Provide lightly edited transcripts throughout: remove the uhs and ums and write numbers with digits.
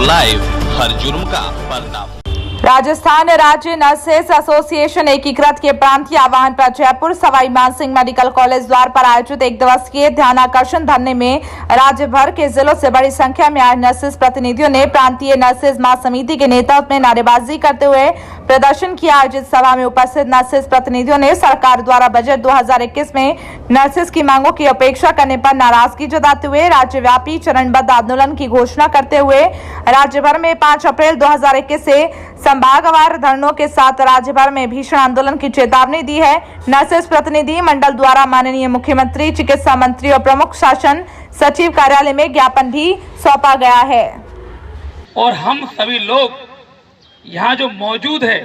Live हर जुर्म का पर्दा। राजस्थान राज्य नर्सेस एसोसिएशन एकीकृत के प्रांतीय आह्वान पर जयपुर सवाई मानसिंह मेडिकल कॉलेज द्वार पर आयोजित एक दिवसीय ध्यानाकर्षण धरने में राज्य भर के जिलों से बड़ी संख्या में आए नर्सेस प्रतिनिधियों ने प्रांतीय नर्सेस महासमिति के नेतृत्व में नारेबाजी करते हुए प्रदर्शन किया। आयोजित सभा में उपस्थित नर्सेस प्रतिनिधियों ने सरकार द्वारा बजट 2021 में नर्सेस की मांगों की उपेक्षा करने पर नाराजगी जताते हुए राज्यव्यापी चरणबद्ध आंदोलन की घोषणा करते हुए राज्य भर में 5 अप्रैल 2021 से संभागवार धरनों के साथ राज्य भर में भीषण आंदोलन की चेतावनी दी है। नर्सेस प्रतिनिधि मंडल द्वारा माननीय मुख्यमंत्री, चिकित्सा मंत्री और प्रमुख शासन सचिव कार्यालय में ज्ञापन भी सौंपा गया है। और हम सभी लोग यहाँ जो मौजूद है,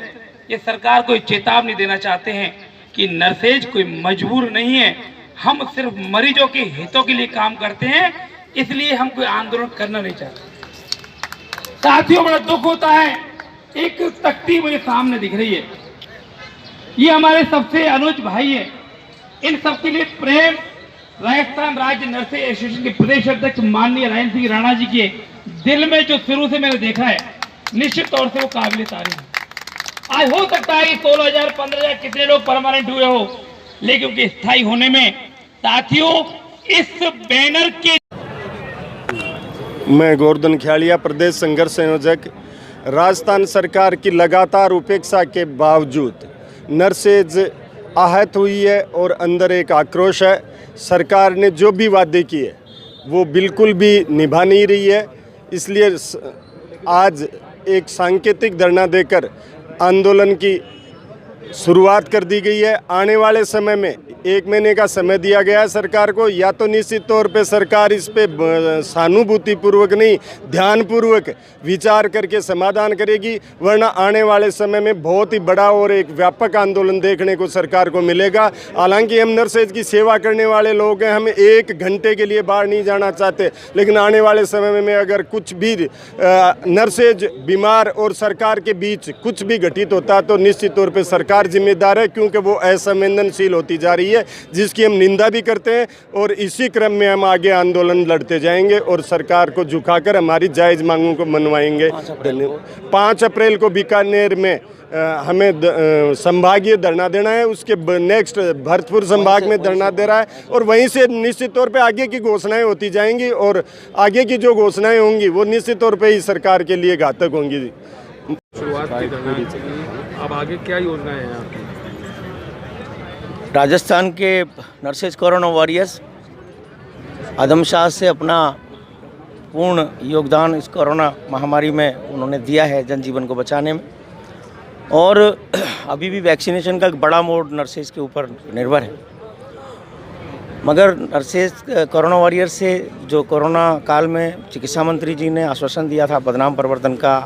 ये सरकार को चेतावनी देना चाहते हैं कि नर्सेज कोई मजबूर नहीं है, हम सिर्फ मरीजों के हितों के लिए काम करते हैं, इसलिए हम कोई आंदोलन करना नहीं चाहते। साथियों, बड़ा दुख होता है, एक तख्ती मेरे सामने दिख रही है, ये हमारे सबसे अनुज भाई है। इन सबके लिए प्रेम राजस्थान राज्य नर्सेज एसोसिएशन के प्रदेश अध्यक्ष माननीय रायन सिंह राणा जी के दिल में जो शुरू से मैंने देखा है, निश्चित तौर से वो काबिल तारीफ है। आज हो सकता है कि 16,000 15,000 कितने लोग परमानेंट हुए हो, लेकिन उनके स्थायी होने में साथियों इस बैनर के। मैं गोवर्धन ख्यालिया, प्रदेश संघर्ष संयोजक। राजस्थान सरकार की लगातार उपेक्षा के बावजूद नर्सेज आहत हुई है और अंदर एक आक्रोश है। सरकार ने जो भी वादे किए वो बिल्कुल भी निभा नहीं रही है, इसलिए आज एक सांकेतिक धरना देकर आंदोलन की शुरुआत कर दी गई है। आने वाले समय में 1 महीने का समय दिया गया है सरकार को। या तो निश्चित तौर पे सरकार इस पे सहानुभूतिपूर्वक नहीं, ध्यानपूर्वक विचार करके समाधान करेगी, वरना आने वाले समय में बहुत ही बड़ा और एक व्यापक आंदोलन देखने को सरकार को मिलेगा। हालांकि हम नर्सेज की सेवा करने वाले लोग हैं, हम 1 घंटे के लिए बाहर नहीं जाना चाहते, लेकिन आने वाले समय में अगर कुछ भी नर्सेज बीमार और सरकार के बीच कुछ भी घटित होता है तो निश्चित तौर पर सरकार जिम्मेदार है, क्योंकि वो असंवेदनशील होती जा रही है, जिसकी हम निंदा भी करते हैं। और इसी क्रम में हम आगे आंदोलन लड़ते जाएंगे और सरकार को झुकाकर हमारी जायज़ मांगों को मनवाएंगे। 5 अप्रैल को बीकानेर में हमें संभागीय धरना देना है, उसके नेक्स्ट भरतपुर संभाग में धरना दे रहा है, और वहीं से निश्चित तौर पे आगे की घोषणाएं होती जाएंगी, और आगे की जो घोषणाएं होंगी वो निश्चित तौर पे ही सरकार के लिए घातक होंगी। शुरुआत की धरना की, अब आगे क्या योजनाएं हैं आपकी? राजस्थान के नर्सेज कोरोना वॉरियर्स आदम शाह से अपना पूर्ण योगदान इस कोरोना महामारी में उन्होंने दिया है जनजीवन को बचाने में, और अभी भी वैक्सीनेशन का एक बड़ा मोड नर्सेज के ऊपर निर्भर है। मगर नर्सेज कोरोना वॉरियर्स से जो कोरोना काल में चिकित्सा मंत्री जी ने आश्वासन दिया था बदनाम परिवर्तन का,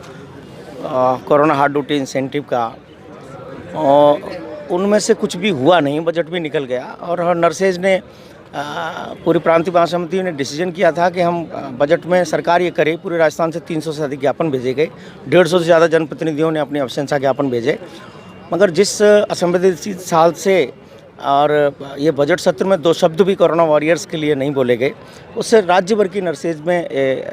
कोरोना हार्ड ड्यूटी इंसेंटिव का, और उनमें से कुछ भी हुआ नहीं, बजट भी निकल गया। और नर्सेज ने पूरी प्रांतीय महासमिति ने डिसीजन किया था कि हम बजट में सरकार ये करे, पूरे राजस्थान से 300 से अधिक ज्ञापन भेजे गए, 150 से ज़्यादा जनप्रतिनिधियों ने अपनी अभिशंसा ज्ञापन भेजे। मगर जिस असंवेदनशील साल से और ये बजट सत्र में 2 शब्द भी कोरोना वॉरियर्स के लिए नहीं बोले गए, उससे राज्य भर की नर्सेज में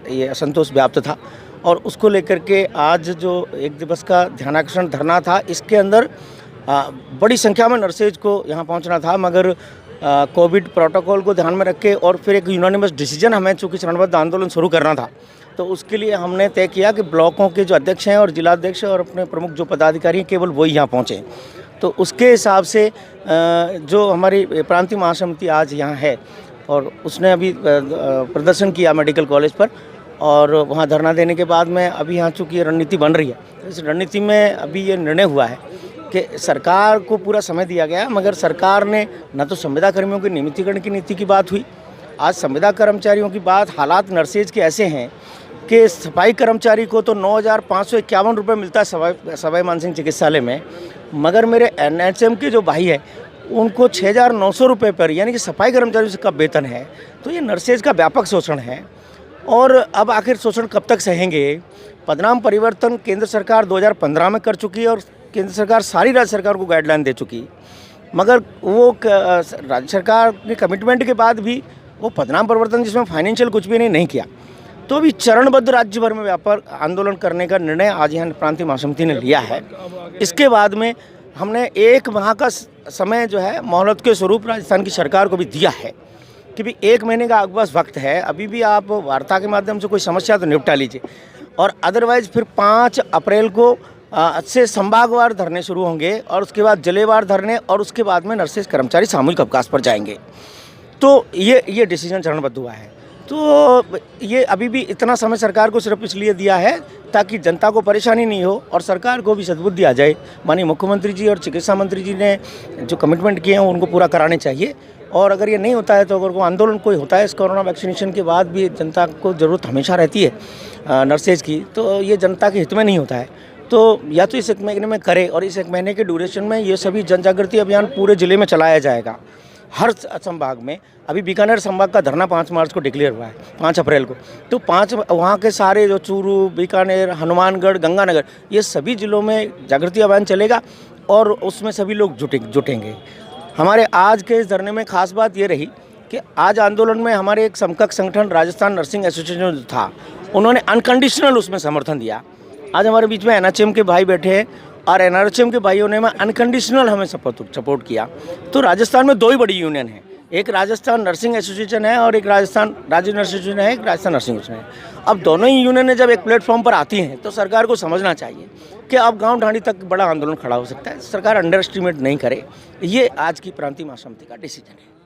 ये असंतोष व्याप्त था। और उसको लेकर के आज जो 1 दिवस का ध्यानाकर्षण धरना था, इसके अंदर बड़ी संख्या में नर्सेज को यहाँ पहुँचना था, मगर कोविड प्रोटोकॉल को ध्यान में रख के और फिर एक यूनानिमस डिसीजन हमें चूँकि चरणबद्ध आंदोलन शुरू करना था, तो उसके लिए हमने तय किया कि ब्लॉकों के जो अध्यक्ष हैं और जिलाध्यक्ष और अपने प्रमुख जो पदाधिकारी हैं केवल वही यहाँ पहुँचे। तो उसके हिसाब से जो हमारी प्रांतीय महासमिति आज यहाँ है, और उसने अभी प्रदर्शन किया मेडिकल कॉलेज पर, और वहाँ धरना देने के बाद में अभी यहाँ चूँकि रणनीति बन रही है, तो इस रणनीति में अभी ये निर्णय हुआ है कि सरकार को पूरा समय दिया गया, मगर सरकार ने न तो संविदा कर्मियों के नियमितीकरण की नीति की बात हुई, आज संविदा कर्मचारियों की बात। हालात नर्सेज के ऐसे हैं कि सफाई कर्मचारी को तो 9,551 रुपये मिलता है सवाई मानसिंह चिकित्सालय में, मगर मेरे NHM के जो भाई है उनको 6,900 रुपये पर, यानी कि सफाई कर्मचारियों से कम वेतन है। तो ये नर्सेज का व्यापक शोषण है, और अब आखिर शोषण कब तक सहेंगे? पदनाम परिवर्तन केंद्र सरकार 2015 में कर चुकी है, और केंद्र सरकार सारी राज्य सरकार को गाइडलाइन दे चुकी, मगर वो राज्य सरकार के कमिटमेंट के बाद भी वो पदनाम परिवर्तन जिसमें फाइनेंशियल कुछ भी नहीं किया। तो अभी चरणबद्ध राज्य भर में व्यापक आंदोलन करने का निर्णय आज यहाँ प्रांतीय महासमिति ने लिया है। इसके बाद में हमने 1 माह का समय जो है मोहलत के स्वरूप राजस्थान की सरकार को भी दिया है कि भी 1 महीने का आपके पास वक्त है, अभी भी आप वार्ता के माध्यम से कोई समस्या तो निपटा लीजिए, और अदरवाइज फिर 5 अप्रैल को से संभागवार धरने शुरू होंगे और उसके बाद जिलेवार धरने और उसके बाद में नर्सेज कर्मचारी सामूहिक अवकाश पर जाएंगे। तो ये डिसीजन चरणबद्ध हुआ है। तो ये अभी भी इतना समय सरकार को सिर्फ इसलिए दिया है ताकि जनता को परेशानी नहीं हो और सरकार को भी सद्बुद्धि आ जाए। माननीय मुख्यमंत्री जी और चिकित्सा मंत्री जी ने जो कमिटमेंट किए हैं उनको पूरा कराने चाहिए, और अगर ये नहीं होता है तो अगर वो आंदोलन कोई होता है इस कोरोना वैक्सीनेशन के बाद भी जनता को ज़रूरत हमेशा रहती है नर्सेज की, तो ये जनता के हित में नहीं होता है। तो या तो इस 1 महीने में करे, और इस 1 महीने के ड्यूरेशन में ये सभी जन जागृति अभियान पूरे ज़िले में चलाया जाएगा, हर संभाग में। अभी बीकानेर संभाग का धरना 5 मार्च को डिक्लेयर हुआ है, 5 अप्रैल को। तो 5 वहाँ के सारे जो चूरू, बीकानेर, हनुमानगढ़, गंगानगर, ये सभी ज़िलों में जागृति अभियान चलेगा और उसमें सभी लोग जुटेंगे। हमारे आज के इस धरने में खास बात ये रही कि आज आंदोलन में हमारे एक समकक्ष संगठन राजस्थान नर्सिंग एसोसिएशन जो था, उन्होंने अनकंडीशनल उसमें समर्थन दिया। आज हमारे बीच में एनएचएम के भाई बैठे हैं और एनआरएचएम के भाइयों ने अनकंडीशनल हमें सपोर्ट किया। तो राजस्थान में 2 ही बड़ी यूनियन है, एक राजस्थान नर्सिंग एसोसिएशन है और एक राजस्थान राज्य नर्सिंग एसोसिएशन है, एक राजस्थान नर्सिंग एसोसिएशन है। अब दोनों ही यूनियनें जब एक प्लेटफॉर्म पर आती हैं तो सरकार को समझना चाहिए कि अब गांव ढांडी तक बड़ा आंदोलन खड़ा हो सकता है। सरकार अंडर एस्टिमेट नहीं करे, ये आज की प्रांतीय महासमिति का डिसीजन है।